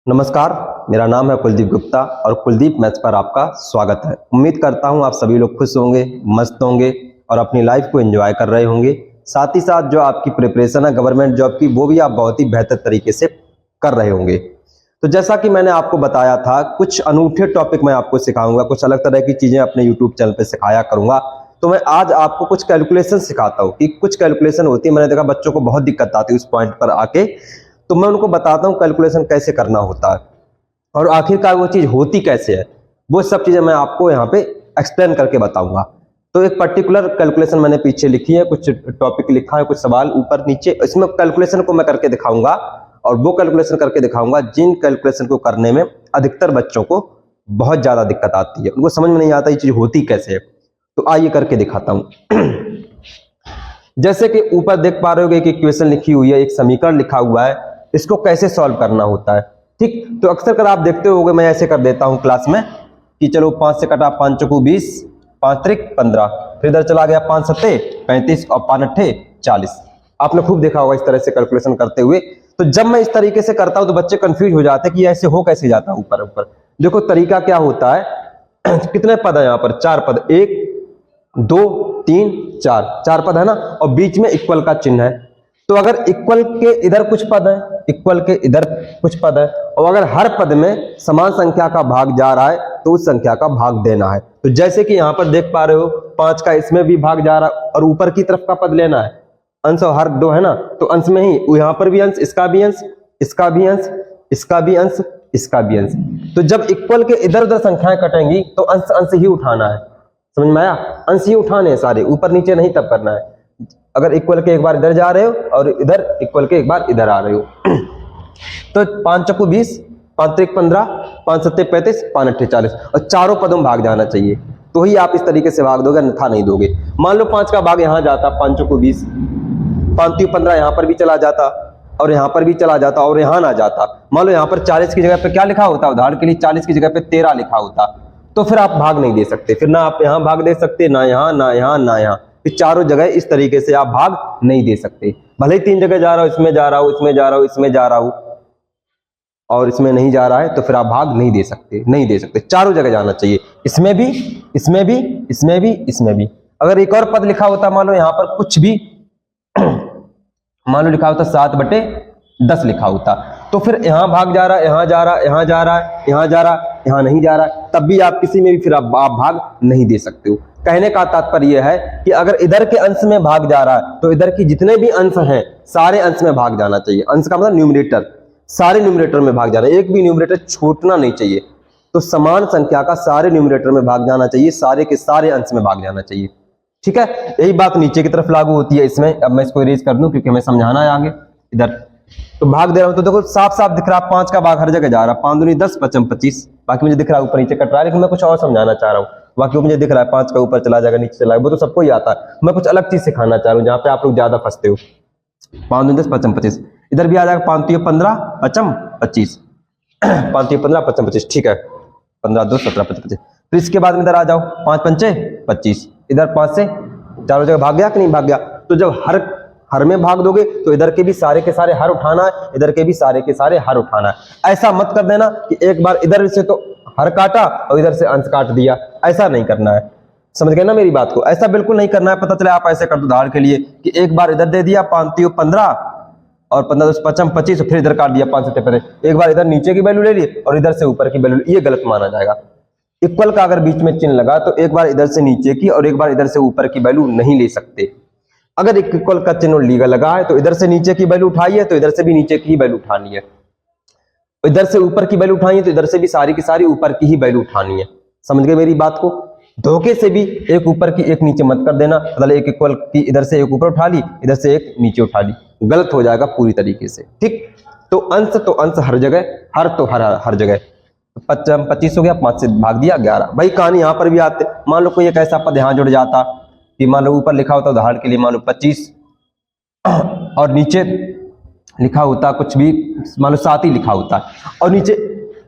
नमस्कार, मेरा नाम है कुलदीप गुप्ता और कुलदीप मैथ्स पर आपका स्वागत है। उम्मीद करता हूं आप सभी लोग खुश होंगे, मस्त होंगे और अपनी लाइफ को एंजॉय कर रहे होंगे। साथ ही साथ जो आपकी प्रिपरेशन है गवर्नमेंट जॉब की, वो भी आप बहुत ही बेहतर तरीके से कर रहे होंगे। तो जैसा कि मैंने आपको बताया था, कुछ अनूठे टॉपिक मैं आपको सिखाऊंगा, कुछ अलग तरह की चीजें अपने यूट्यूब चैनल पर सिखाया करूंगा। तो मैं आज आपको कुछ कैलकुलेशन सिखाता हूँ कि कुछ कैलकुलेशन होती है, मैंने देखा बच्चों को बहुत दिक्कत आती है उस पॉइंट पर आके, तो मैं उनको बताता हूँ कैलकुलेशन कैसे करना होता है और आखिरकार वो चीज होती कैसे है। वो सब चीजें मैं आपको यहाँ पे एक्सप्लेन करके बताऊंगा। तो एक पर्टिकुलर कैलकुलेशन मैंने पीछे लिखी है, कुछ टॉपिक लिखा है, कुछ सवाल ऊपर नीचे, इसमें कैलकुलेशन को मैं करके दिखाऊंगा और वो कैलकुलेशन करके दिखाऊंगा जिन कैलकुलेशन को करने में अधिकतर बच्चों को बहुत ज्यादा दिक्कत आती है, उनको समझ में नहीं आता ये चीज होती कैसे है। तो आइए करके दिखाता हूं। जैसे कि ऊपर देख पा रहे हो कि इक्वेशन लिखी हुई है, एक समीकरण लिखा हुआ है, इसको कैसे सॉल्व करना होता है। ठीक, तो अक्सर कर आप देखते होगे मैं ऐसे कर देता हूं क्लास में कि चलो 5 से कटा 5 चौको 20, 5 त्रिक 15, फिर इधर चला गया 5 सत्ते 35 और 5 अट्ठे 40। आपने खूब देखा होगा इस तरह से कैलकुलेशन करते हुए। तो जब मैं इस तरीके से करता हूं तो बच्चे कंफ्यूज हो जाते हैं कि ऐसे हो कैसे जाता है ऊपर ऊपर। देखो तरीका क्या होता है। कितने पद है यहाँ पर? 4 पद, 1 2 3 4 पद है ना, और बीच में इक्वल का चिन्ह है। तो अगर इक्वल के इधर कुछ पद है, इक्वल के इधर कुछ पद है, और अगर हर पद में समान संख्या का भाग जा रहा है तो उस संख्या का भाग देना है। तो जैसे कि यहां पर देख पा रहे हो 5 का इसमें भी भाग जा रहा है और ऊपर की तरफ का पद लेना है। अंश और हर दो है ना, तो अंश में ही यहां पर भी अंश, इसका भी अंश, इसका भी अंश, इसका भी अंश, इसका भी अंश। तो जब इक्वल के इधर उधर संख्याएं कटेंगी तो अंश अंश ही उठाना है। समझ में आया? अंश ही उठाने हैं सारे, ऊपर नीचे नहीं तब करना है। अगर इक्वल के एक बार इधर जा रहे हो और इधर इक्वल के एक बार इधर आ रहे हो। तो 5 चौको 20, 5 त्रिक 15, 5 सत्ते 35, 5 अट्ठे 40, और चारों पदों में भाग जाना चाहिए। तो ही आप इस तरीके से भाग दोगे, अन्यथा नहीं दोगे। मान लो 5 का भाग यहां जाता, 5 चौको 20, 5 त्रिक 15 यहां पर भी चला जाता और यहां पर भी चला जाता और यहां ना जाता। मान लो यहां पर 40 की जगह पे क्या लिखा होता, उदाहरण के लिए 40 की जगह पे 13 लिखा होता, तो फिर आप भाग नहीं दे सकते। फिर ना आप यहां भाग दे सकते, ना यहां, ना यहां, ना यहां। इस चारों जगह इस तरीके से आप भाग नहीं दे सकते। भले ही 3 जगह जा रहा हूं, इसमें जा रहा हूं, इसमें जा रहा हूं, इसमें जा रहा हूं और इसमें नहीं जा रहा है, तो फिर आप भाग नहीं दे सकते, नहीं दे सकते। चारों जगह जाना चाहिए, इसमें भी, इसमें भी, इसमें भी, इसमें भी। अगर एक और पद लिखा होता, मान लो यहां पर कुछ भी मान लो लिखा होता 7/10 लिखा होता, तो फिर यहां भाग जा रहा है, यहां जा रहा है, यहां जा रहा है, यहां जा रहा है, यहां नहीं जा रहा है, तब भी आप किसी में भी फिर आप भाग नहीं दे सकते हो। कहने का तात्पर्य यह है कि अगर इधर के अंश में भाग जा रहा है तो इधर की जितने भी अंश हैं सारे अंश में भाग जाना चाहिए। अंश का मतलब न्यूमरेटर, सारे न्यूमरेटर में भाग जाना, एक भी न्यूमरेटर छूटना नहीं चाहिए। तो समान संख्या का सारे न्यूमरेटर में भाग जाना चाहिए, सारे के सारे अंश में भाग जाना चाहिए। ठीक है, यही बात नीचे की तरफ लागू होती है इसमें। अब मैं इसको इरेज कर दूं क्योंकि हमें समझाना है आगे। इधर तो भाग दे रहा हूं तो देखो साफ साफ दिख रहा है, 5 का भाग हर जगह जा रहा है, 5 दूनी 10, 5 25। बाकी मुझे दिख रहा है ऊपर नीचे कट रहा है, लेकिन मैं कुछ और समझाना चाह रहा हूँ। बाकी मुझे दिख रहा है 5 का ऊपर चला जाएगा, नीचे चला जाएगा, वो तो सबको ही आता है। मैं कुछ अलग चीज सिखाना चाह रहा हूँ जहां पे आप लोग ज्यादा फंसते हो। 5 दूनी 10, 5 25, इधर भी आ जाएगा 5 3 15, 5 25, 5 3 15, 5 25। ठीक है, 15 2 17 25। फिर इसके बाद में इधर आ जाओ, 5 पंचे 25, इधर 5 से चारों जगह भाग गया कि नहीं भाग गया। तो जब हर में भाग दोगे तो इधर के भी सारे के सारे हर उठाना है, इधर के भी सारे के सारे हर उठाना है। ऐसा मत कर देना कि एक बार इधर से तो हर काटा और इधर से अंश काट दिया, ऐसा नहीं करना है। समझ गए ना मेरी बात को? ऐसा बिल्कुल नहीं करना है। पता चले आप ऐसे कर दो उदाहरण के लिए कि एक बार इधर दे दिया 5 3 15 और 15 2 5 25, फिर इधर काट दिया 5 7 15। एक बार इधर नीचे की वैल्यू ले ली और इधर से ऊपर की वैल्यू, ये गलत माना जाएगा। इक्वल का अगर बीच में चिन्ह लगा तो एक बार इधर से नीचे की और एक बार इधर से ऊपर की वैल्यू नहीं ले सकते। अगर इक्वल का चिन्ह लीगल लगा है तो इधर से नीचे की वैल्यू उठाई है तो इधर से भी नीचे की ही वैल्यू उठानी है, इधर से ऊपर की वैल्यू उठाई है तो इधर से भी सारी की सारी ऊपर की ही वैल्यू उठानी है। समझ गए मेरी बात को? धोखे से भी एक ऊपर की एक नीचे मत कर देना, मतलब एक इक्वल की इधर से एक ऊपर उठा ली, इधर से एक नीचे उठा ली, गलत हो जाएगा पूरी तरीके से। ठीक, तो अंश हर जगह, हर तो हर जगह। 25 हो गया, 5 से भाग दिया 11। भाई कहानी यहां पर भी आते, मान लो कोई एक ऐसा पद यहां जुड़ जाता कि मान लो ऊपर लिखा होता उदाहरण के लिए मान लो 25 और नीचे लिखा होता कुछ भी, मान लो 7 ही लिखा होता और नीचे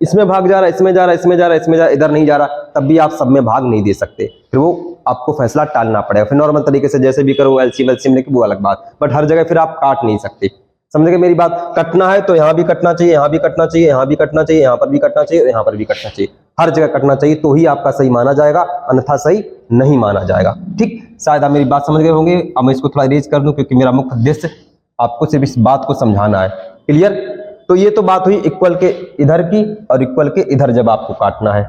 इसमें भाग जा रहा है, इसमें जा रहा है, इसमें जा रहा है, इसमें जा रहा है, इधर नहीं जा रहा, तब भी आप सब में भाग नहीं दे सकते। फिर वो आपको फैसला टालना पड़ेगा। फिर नॉर्मल तरीके से जैसे भी करो, एलसीएम लेके वो अलग बात, बट हर जगह फिर आप काट नहीं सकते। समझ गए मेरी बात। कटना है तो यहाँ भी कटना चाहिए, यहाँ भी कटना चाहिए, यहाँ भी कटना चाहिए, यहाँ पर भी कटना चाहिए, यहाँ पर भी कटना चाहिए, हर जगह कटना चाहिए, तो ही आपका सही माना जाएगा, अन्यथा सही नहीं माना जाएगा। ठीक, शायद आप मेरी बात समझ गए होंगे। अब मैं इसको थोड़ा इरेज कर दूं, क्योंकि मेरा मुख्य उद्देश्य आपको सिर्फ इस बात को समझाना है। क्लियर? तो ये तो बात हुई इक्वल के इधर की और इक्वल के इधर जब आपको काटना है।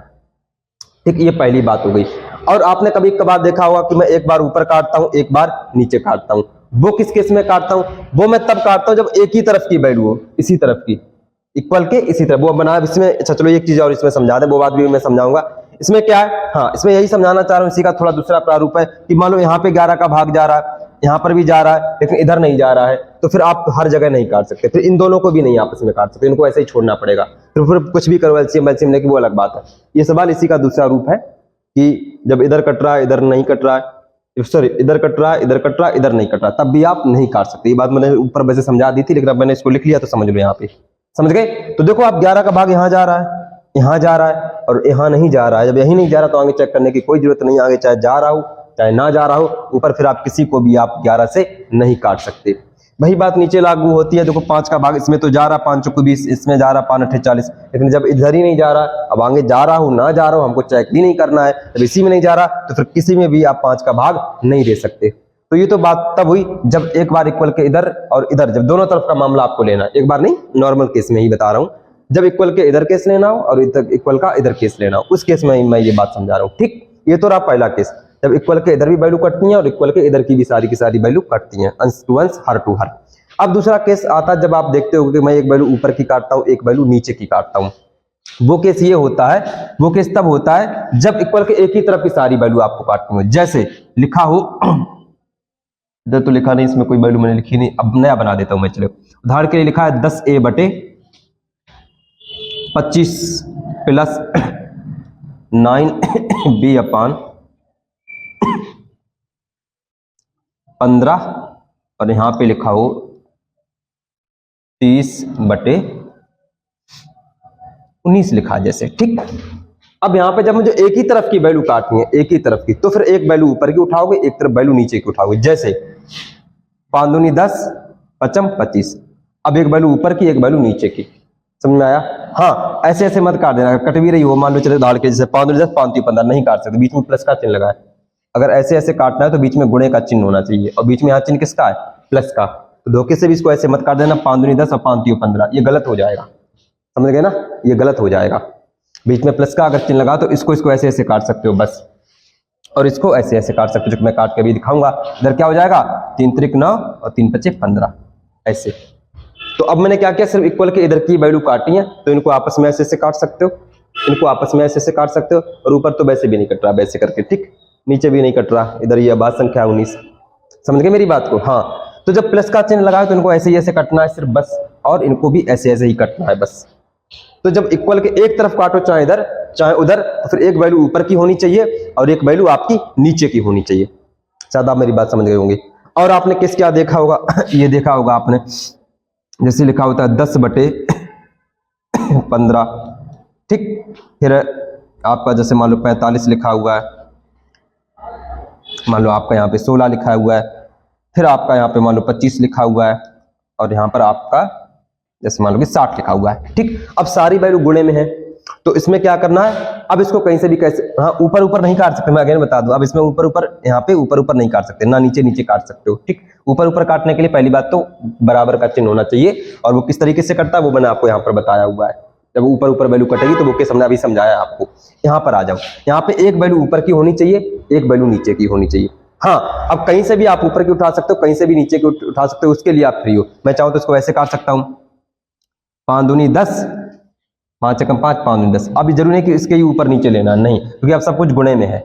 ठीक, ये पहली बात हो गई। और आपने कभी कभार देखा होगा कि मैं एक बार ऊपर काटता हूं, एक बार नीचे काटता हूं। वो किस केस में काटता हूं? वो मैं तब काटता हूं जब एक ही तरफ की वैल्यू हो, इसी तरफ की, इक्वल के इसी तरफ। वो बना इसमें, अच्छा चलो एक चीज और इसमें समझा दे, वो बात भी मैं समझाऊंगा। इसमें क्या है, हाँ इसमें यही समझाना चाह रहा हूं, इसी का थोड़ा दूसरा प्रारूप है कि मान लो यहाँ पे 11 का भाग जा रहा है, यहाँ पर भी जा रहा है, लेकिन इधर नहीं जा रहा है, तो फिर आप हर जगह नहीं काट सकते, फिर इन दोनों को भी नहीं आपस में काट सकते, इनको ऐसे ही छोड़ना पड़ेगा। फिर कुछ भी करो एलसीएम वेलसीएम लेके, वो अलग बात है। ये सवाल इसी का दूसरा रूप है कि जब इधर कट रहा है, इधर नहीं कट रहा है, सॉरी इधर कट रहा है, इधर कट रहा है, इधर नहीं कट रहा, तब भी आप नहीं काट सकते। ये बात मैंने ऊपर वैसे समझा दी थी, लेकिन अब मैंने इसको लिख लिया तो समझ लो। यहाँ पे समझ गए? तो देखो आप 11 का भाग यहाँ जा रहा है, यहाँ जा रहा है और यहाँ नहीं जा रहा है। जब यही नहीं जा रहा तो आगे चेक करने की कोई जरूरत नहीं, आगे चाहे जा रहा हो चाहे ना जा रहा हो, ऊपर फिर आप किसी को भी आप 11 से नहीं काट सकते। वही बात नीचे लागू होती है। देखो 5 का भाग इसमें तो जा रहा, 5 चौको 20, इसमें जा रहा 5 8 40, लेकिन जब इधर ही नहीं जा रहा, अब आगे जा रहा हो ना जा रहा हो, हमको चेक भी नहीं करना है, जब इसी में नहीं जा रहा तो फिर किसी में भी आप 5 का भाग नहीं दे सकते। तो ये तो बात तब हुई जब एक बार इक्वल के इधर और इधर, जब दोनों तरफ का मामला आपको लेना है, एक बार नहीं, नॉर्मल केस में ही बता रहा हूं, जब इक्वल के इधर केस लेना हो और इक्वल का इधर केस लेना हो, उस केस में मैं ये बात समझा रहा हूं। ठीक, ये तो रहा पहला केस, जब इक्वल के इधर भी वैल्यू कटती है और इक्वल के इधर की भी सारी की सारी वैल्यू कटती है, अंश टू अंश, हर टू हर। अब दूसरा केस आता है जब आप देखते हो कि मैं एक वैल्यू ऊपर की काटता हूं, एक वैल्यू नीचे की काटता हूं। वो केस ये होता है, वो केस तब होता है जब इक्वल के एक ही तरफ की सारी वैल्यू आपको काटनी हो। जैसे लिखा हो, इधर तो लिखा नहीं, इसमें कोई वैल्यू मैंने लिखी नहीं, अब नया बना देता हूं मैं। चलो उदाहरण के लिए लिखा है 10a बटे 25 प्लस 9b अपान 15, और यहां पे लिखा हो 30 बटे 19 लिखा जैसे। ठीक, अब यहां पे जब मुझे एक ही तरफ की वैल्यू काटनी है, एक ही तरफ की, तो फिर एक वैल्यू ऊपर की उठाओगे, एक तरफ वैल्यू नीचे की उठाओगे। जैसे 5 दूनी 10, 5 25, अब एक वैल्यू ऊपर की, एक वैल्यू नीचे की। समझ में आया? हाँ, ऐसे ऐसे मत काट देना, कट भी रही हो, मान लो चले उदाहरण के जैसे 5 दूनी 10, 5 15 नहीं काट सकते, बीच में प्लस का चिन्ह लगा है। अगर ऐसे ऐसे काटना है तो बीच में गुणे का चिन्ह होना चाहिए, और बीच में यहाँ चिन्ह किसका है? प्लस का। तो धोखे से भी इसको ऐसे मत काट देना 5 दूनी 10 और 5 15, ये गलत हो जाएगा। समझ गए ना? ये गलत हो जाएगा। बीच में प्लस का अगर चिन्ह लगा तो इसको ऐसे ऐसे काट सकते हो बस, और इसको ऐसे ऐसे काट सकते हो, जो मैं काट के भी दिखाऊंगा। इधर क्या हो जाएगा? 3 त्रिक 9 और 3 पचे 15 ऐसे। तो अब मैंने क्या किया, सिर्फ इक्वल के इधर की वैल्यू काटी है, तो इनको आपस में ऐसे ऐसे काट सकते हो, इनको आपस में ऐसे ऐसे काट सकते हो, और ऊपर तो वैसे भी नहीं कट रहा, वैसे करके। ठीक, नीचे भी नहीं कट रहा, इधर ये बात संख्या 19। समझ गए मेरी बात को? हाँ, तो जब प्लस का चिन्ह लगाए तो इनको ऐसे ही ऐसे कटना है सिर्फ बस, और इनको भी ऐसे ऐसे ही कटना है बस। तो जब इक्वल के एक तरफ काटो, चाहे इधर चाहे उधर, तो फिर एक वैल्यू ऊपर की होनी चाहिए और एक वैल्यू आपकी नीचे की होनी चाहिए। शायद आप मेरी बात समझ गए होंगे। और आपने किस क्या देखा होगा ये देखा होगा आपने, जैसे लिखा होता है 10 बटे 15। ठीक, फिर आपका जैसे मान लो 45 लिखा हुआ है, मान लो आपका यहाँ पे 16 लिखा हुआ है, फिर आपका यहाँ पे मान लो 25 लिखा हुआ है, और यहाँ पर आपका जैसे मान लो कि 60 लिखा हुआ है। ठीक, अब सारी वैल्यू गुणे में है, तो इसमें क्या करना है, अब इसको कहीं से भी कैसे, हाँ ऊपर ऊपर नहीं काट सकते, मैं अगेन बता दूं, अब इसमें ऊपर ऊपर, यहाँ पे ऊपर ऊपर नहीं काट सकते, ना नीचे नीचे काट सकते हो। ठीक, ऊपर ऊपर काटने के लिए पहली बात तो बराबर का चिन्ह होना चाहिए, और वो किस तरीके से कटता है वो मैंने आपको यहाँ पर बताया हुआ है। जब ऊपर ऊपर वैल्यू कटेगी तो वो के सामने अभी समझाया आपको। यहाँ पर आ जाओ, यहाँ पे एक वैल्यू ऊपर की होनी चाहिए, एक वैल्यू नीचे की होनी चाहिए। हाँ, अब कहीं से भी आप ऊपर की उठा सकते हो, कहीं से भी नीचे की उठा सकते हो, उसके लिए आप फ्री हो। मैं चाहूँ तो इसको ऐसे काट सकता हूँ, 5 दूनी 10, 5 एकम 5, 5 दूनी 10। अब जरूरी है कि इसके ही ऊपर नीचे लेना नहीं, क्योंकि अब सब कुछ गुणे में है।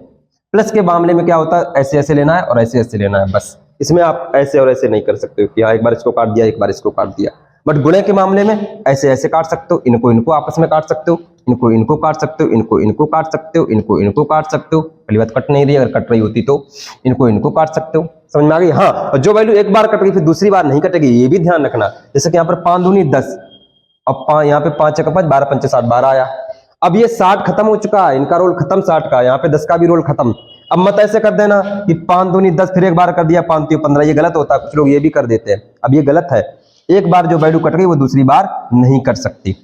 प्लस के मामले में क्या होता है, ऐसे ऐसे लेना है और ऐसे ऐसे लेना है बस। इसमें आप ऐसे और ऐसे नहीं कर सकते हो कि हाँ एक बार इसको काट दिया, एक बार इसको काट दिया। बट गुणे के मामले में ऐसे ऐसे काट सकते हो, इनको इनको आपस में काट सकते हो, इनको इनको काट सकते हो, इनको इनको काट सकते हो, इनको इनको काट सकते हो। पहली बात कट नहीं रही, अगर कट रही होती तो इनको इनको काट सकते हो। समझ में आ गई? हाँ, और जो वैल्यू एक बार कट गई फिर दूसरी बार नहीं कटेगी, ये भी ध्यान रखना। जैसे कि यहाँ पर 5 दूनी 10, अब यहाँ पे 5 एकम 5, 12 पंचे 60, 12 आया। अब ये 60 खत्म हो चुका है, इनका रोल खत्म 60 का, यहाँ पे 10 का भी रोल खत्म। अब मत ऐसे कर देना कि 5 दूनी 10 फिर एक बार कर दिया 5 3 15, ये गलत होता है। कुछ लोग ये भी कर देते हैं, अब ये गलत है। एक बार जो वैल्यू कट गई वो दूसरी बार नहीं कट सकती।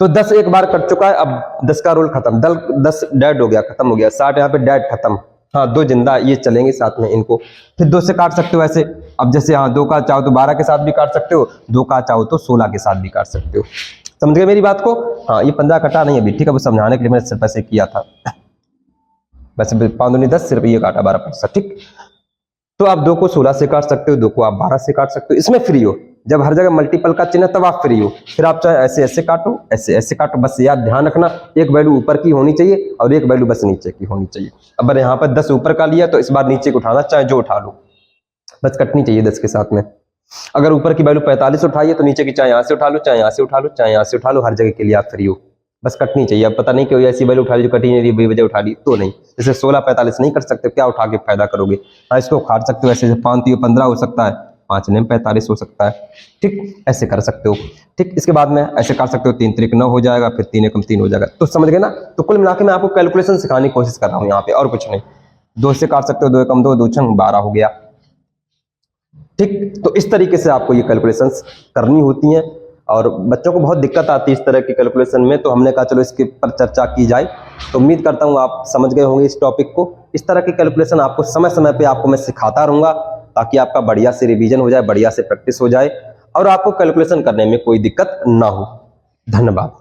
तो 10 एक बार कट चुका है, अब 10 का रोल खत्म, 10 डेड हो गया, खत्म हो गया। 60 यहाँ पे डेड खत्म, हाँ 2 जिंदा, ये चलेंगे साथ में इनको। फिर 2 से काट सकते हो ऐसे। अब जैसे हाँ 2 का चाहो तो 12 के साथ भी काट सकते हो, 2 का चाहो तो 16 के साथ भी काट सकते हो। समझ गए मेरी बात को? हाँ ये 15 कटा नहीं अभी, ठीक है, वो समझाने के लिए मैंने सिर्फ ऐसे किया था। वैसे 5 दूनी 10, सिर्फ ये काटा 12 पैसा, ठीक। तो आप 2 को 16 से काट सकते हो, 2 को आप 12 से काट सकते हो, इसमें फ्री हो। जब हर जगह मल्टीपल का चिन्ह तब आप फ्री हो। फिर आप चाहे ऐसे ऐसे काटो, ऐसे ऐसे काटो, बस याद ध्यान रखना एक वैल्यू ऊपर की होनी चाहिए और एक वैल्यू बस नीचे की होनी चाहिए। अब यहाँ पर 10 ऊपर का लिया तो इस बार नीचे को उठाना, चाहे जो उठा लो, बस कटनी चाहिए 10 के साथ में। अगर ऊपर की वैल्यू 45 उठाई है तो नीचे की चाहे यहाँ से उठा लो, चाहे यहाँ से उठा लो, चाहे यहाँ से उठा लो, हर जगह के लिए आप फ्री हो, बस कटनी चाहिए। अब पता नहीं क्यों ऐसी वैल्यू उठा ली जो कटी नहीं रही, बेवजह उठा ली तो नहीं। जैसे 16 45 नहीं कर सकते, क्या उठा के फायदा करोगे? हाँ इसको काट सकते हो ऐसे, 5 3 15 हो सकता है, 5 9 45 हो सकता है, ठीक, ऐसे कर सकते हो, ठीक। इसके बाद में ऐसे कर सकते हो, 3 3 9 हो जाएगा, फिर 3 1 3 हो जाएगा। तो समझ गए ना? तो कुल मिला के मैं आपको कैलकुलेशन सिखाने की कोशिश कर रहा हूँ यहाँ पे, और कुछ नहीं। 2 से काट सकते हो, 2 1 2, 2 6 12 हो गया, ठीक। तो इस तरीके से आपको ये कैलकुलेशंस करनी होती हैं और बच्चों को बहुत दिक्कत आती है इस तरह की कैलकुलेशन में, तो हमने कहा चलो इसके पर चर्चा की जाए। तो उम्मीद करता हूँ आप समझ गए होंगे इस टॉपिक को। इस तरह की कैलकुलेशन आपको समय समय पे आपको मैं सिखाता रहूंगा, ताकि आपका बढ़िया से रिवीजन हो जाए, बढ़िया से प्रैक्टिस हो जाए और आपको कैलकुलेशन करने में कोई दिक्कत ना हो। धन्यवाद।